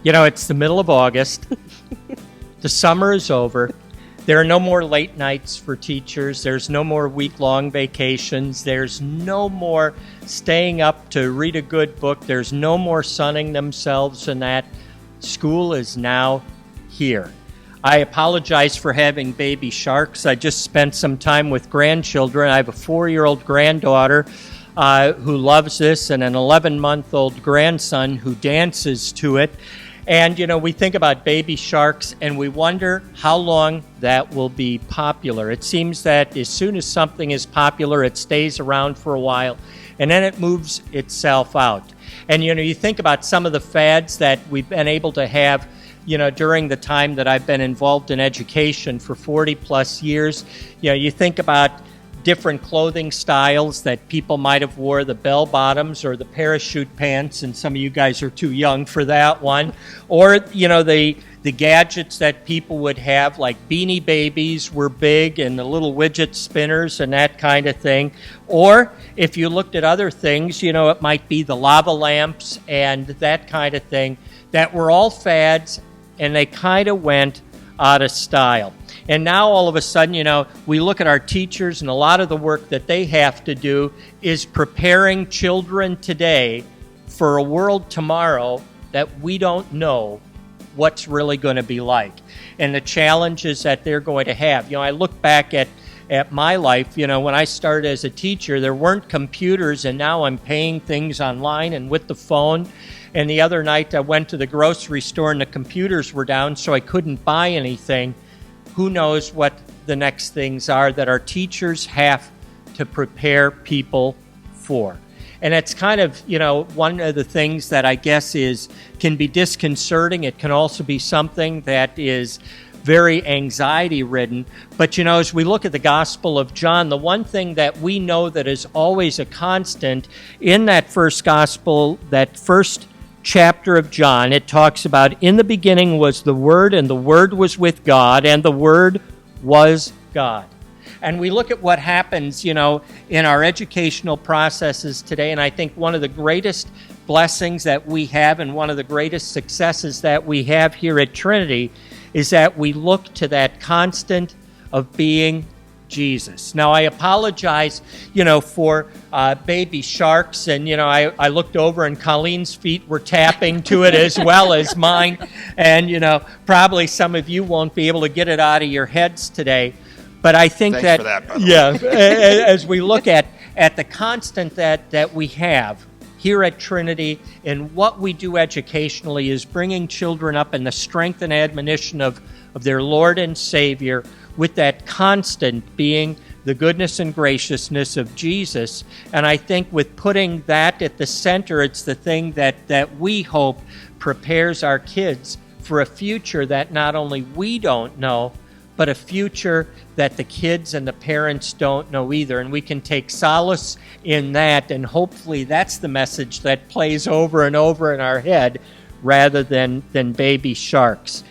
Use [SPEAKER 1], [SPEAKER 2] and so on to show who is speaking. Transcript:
[SPEAKER 1] You know, it's the middle of August. The summer is over. There are no more late nights for teachers. There's no more week-long vacations. There's no more staying up to read a good book. There's no more sunning themselves and that. School is now here. I apologize for having baby sharks. I just spent some time with grandchildren. I have a 4-year-old granddaughter who loves this and an 11-month-old grandson who dances to it. And, you know, we think about baby sharks and we wonder how long that will be popular. It seems that as soon as something is popular, it stays around for a while and then it moves itself out. And, you know, you think about some of the fads that we've been able to have, you know, during the time that I've been involved in education for 40 plus years. You know, you think about different clothing styles that people might have wore, the bell bottoms or the parachute pants, and some of you guys are too young for that one. Or, you know, the gadgets that people would have, like Beanie Babies were big, and the little widget spinners and that kind of thing. Or if you looked at other things, you know, it might be the lava lamps and that kind of thing that were all fads, and they kind of went out of style. And now all of a sudden, you know, we look at our teachers and a lot of the work that they have to do is preparing children today for a world tomorrow that we don't know what's really going to be like and the challenges that they're going to have. You know, I look back at my life, you know, when I started as a teacher, there weren't computers, and now I'm paying things online and with the phone. And the other night I went to the grocery store and the computers were down, so I couldn't buy anything. Who knows what the next things are that our teachers have to prepare people for. And it's kind of, you know, one of the things that I guess can be disconcerting. It can also be something that is very anxiety-ridden. But, you know, as we look at the Gospel of John, the one thing that we know that is always a constant in that first Gospel, that first chapter of John, it talks about, in the beginning was the Word, and the Word was with God, and the Word was God. And we look at what happens, you know, in our educational processes today, and I think one of the greatest blessings that we have and one of the greatest successes that we have here at Trinity is that we look to that constant of being Jesus. Now, I apologize, you know, for baby sharks, and, you know, I looked over and Colleen's feet were tapping to it as well as mine, and, you know, probably some of you won't be able to get it out of your heads today, but I think
[SPEAKER 2] Thanks for that, by the
[SPEAKER 1] way. As we look at the constant that we have here at Trinity and what we do educationally is bringing children up in the strength and admonition of their Lord and Savior, with that constant being the goodness and graciousness of Jesus. And I think with putting that at the center, it's the thing that we hope prepares our kids for a future that not only we don't know, but a future that the kids and the parents don't know either. And we can take solace in that, and hopefully that's the message that plays over and over in our head rather than baby sharks.